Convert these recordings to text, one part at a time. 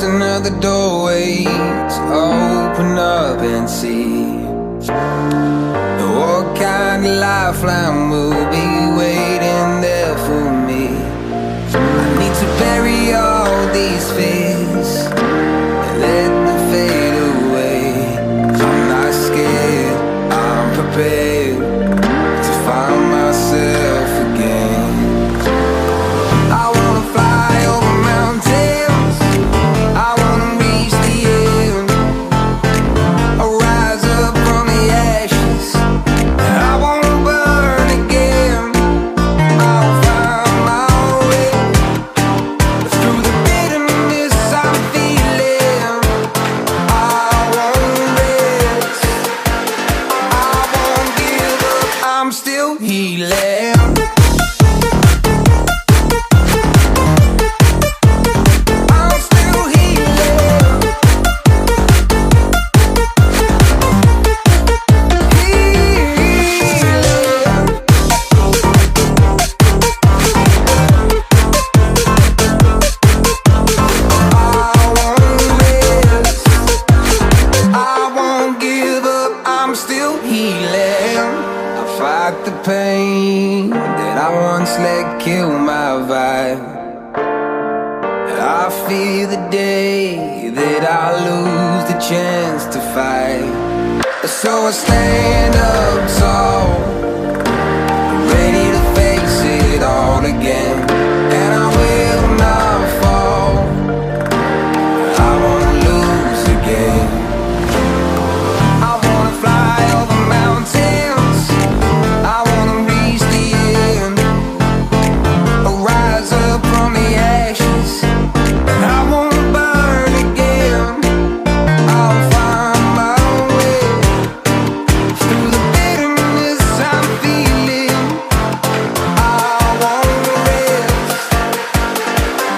another doorway to open up and see what kind of lifeline will be waiting there for me. I need to bury all these fears and let them fade away. I'm not scared, I'm prepared to find myself again. I wanna fly over mountains, I wanna reach the end, I'll rise up from the ashes, I wanna burn again. I'll find my way through the bitterness I'm feeling. I won't rest, I won't give up, I'm still healing. The pain that I once let kill my vibe, I fear the day that I lose the chance to fight. So I stand up tall, ready to face it all again, and I will not fall, I won't lose again. I wanna fly over mountains, I wanna reach the end, I'll rise up from the ashes, I wanna burn again. I'll find my way through the bitterness I'm feeling. I won't rest,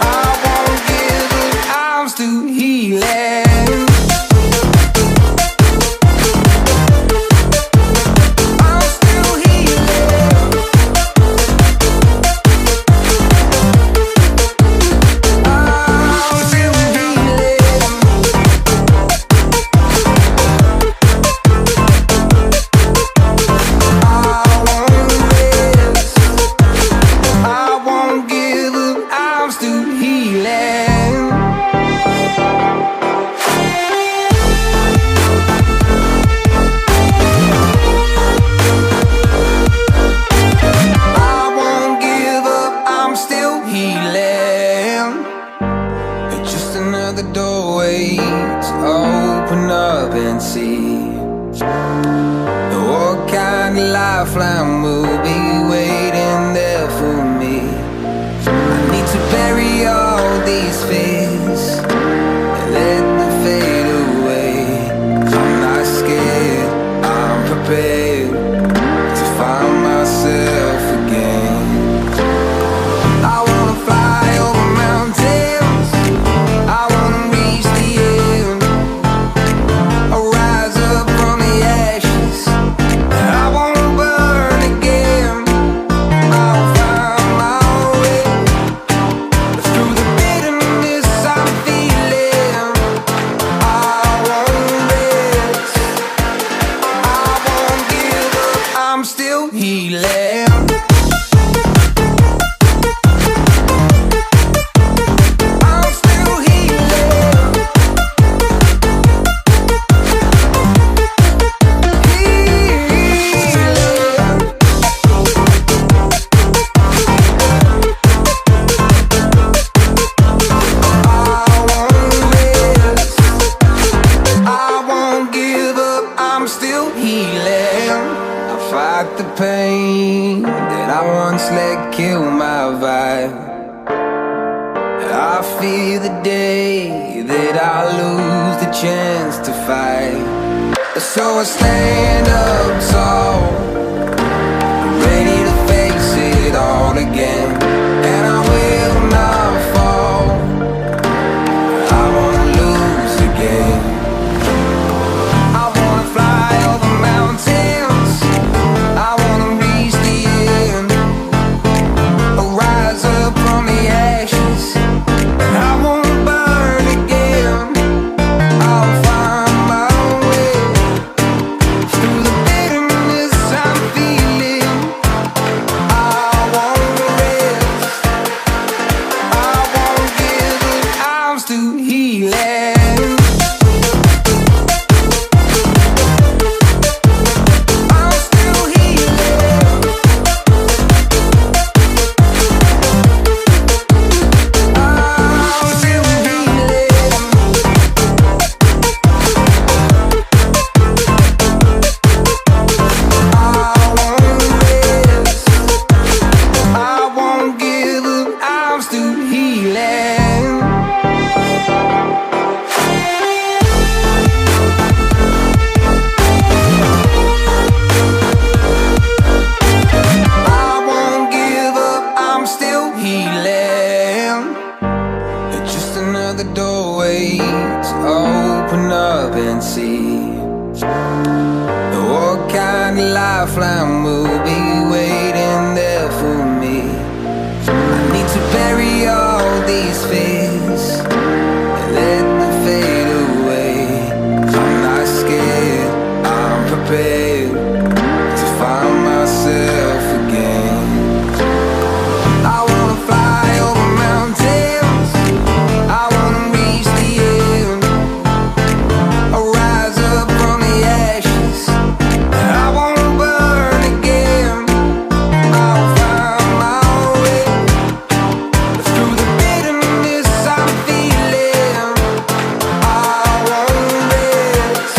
I won't give up, I'm still healing. Another doorway to open up and see what kind of lifeline will be waiting there for me. I need to bury all these fears and let them fade away. I'm not scared, I'm prepared to find myself again. I wanna fly over mountains, I wanna reach the end, I'll rise up from the ashes, I wanna burn again. I'll find my way through the bitterness I'm feeling. I won't rest, I won't give up, I'm still healing. The pain that I once let kill my vibe, I fear the day that I lose the chance to fight. So I stand up tall, ready to face it all again, and I will not fall, I won't lose again. I wanna fly over mountains, I wanna reach the end, I'll rise up from the ashes, I wanna burn again. another doorway to open up and see what kind of lifeline will be waiting there for me. I need to bury all these fears and let them fade away. I'm not scared, I'm prepared to find myself again. I wanna fly over mountains, I wanna reach the end, I'll rise up from the ashes, I wanna burn again. I'll find my way through the bitterness I'm feeling. I won't rest,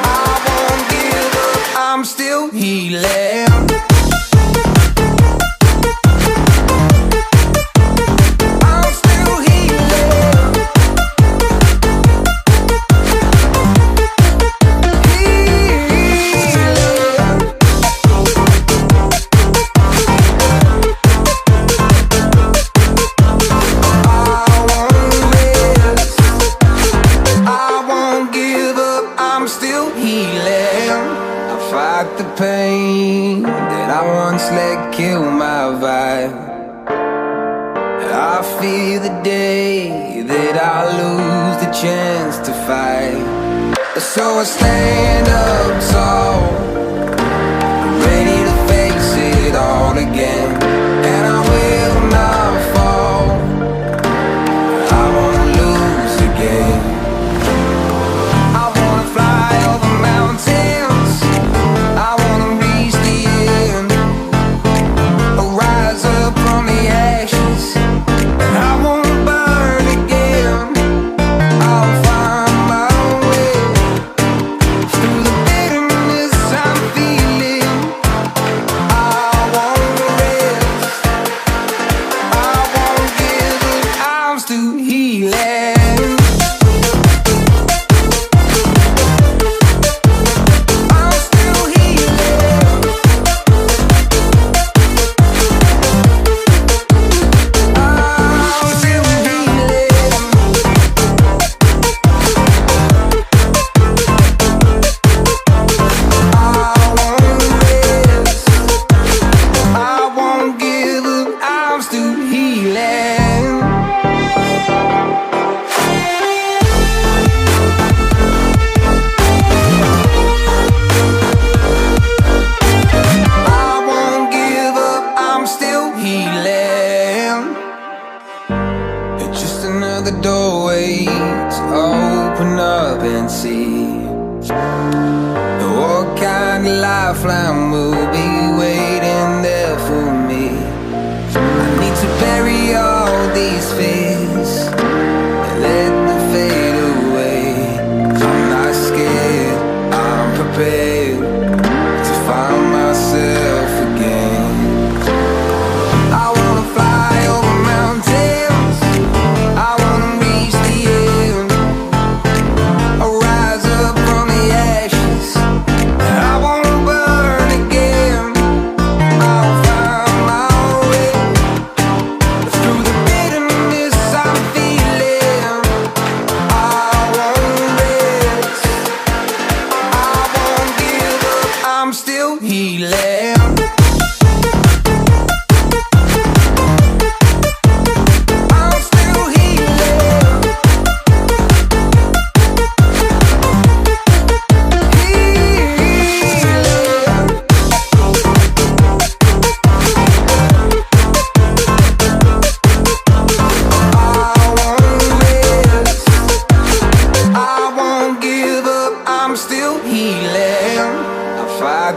I won't give up, I'm still healing. The pain that I once let kill my vibe, I fear the day that I lose the chance to fight. So I stand up tall, ready to face it all again, and I will not fall, I won't lose again. I wanna fly over mountains, I wanna reach the end, I'll rise up from the ashes, and I won't burn again. I'll find my way through the bitterness I'm feeling. I won't rest, I won't give up, I'm still healing. The doorway to open up and see what kind of lifeline will be waiting there for me. I need to bury all these fears and let them fade away. I'm not scared, I'm prepared to find myself again. I wanna fly over mountains, I wanna reach the end, I'll rise up from the ashes, I won't burn again. I'll find my way through the bitterness I'm feeling. I won't rest, I won't give up, I'm still healing.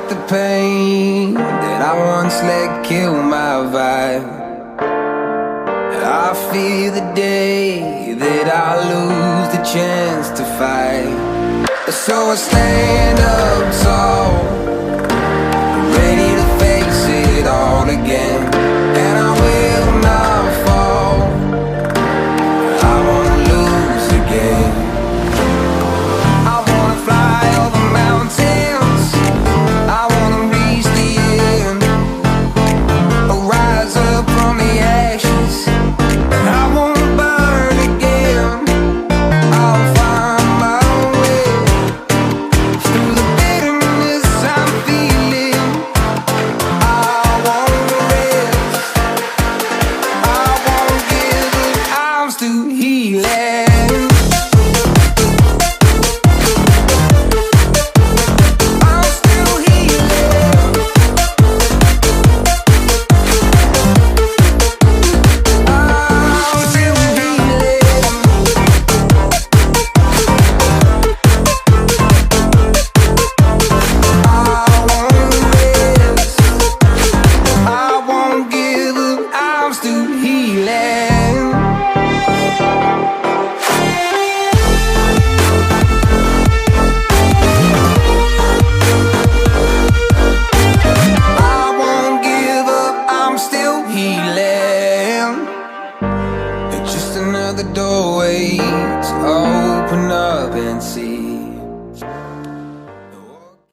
The pain that I once let kill my vibe, I fear the day that I lose the chance to fight. So I stand up tall, ready to face it all again, and I will not fall, I won't lose again. I wanna fly over mountains, I wanna reach the end, I'll rise up from the ashes, and I won't burn again. way to open up and see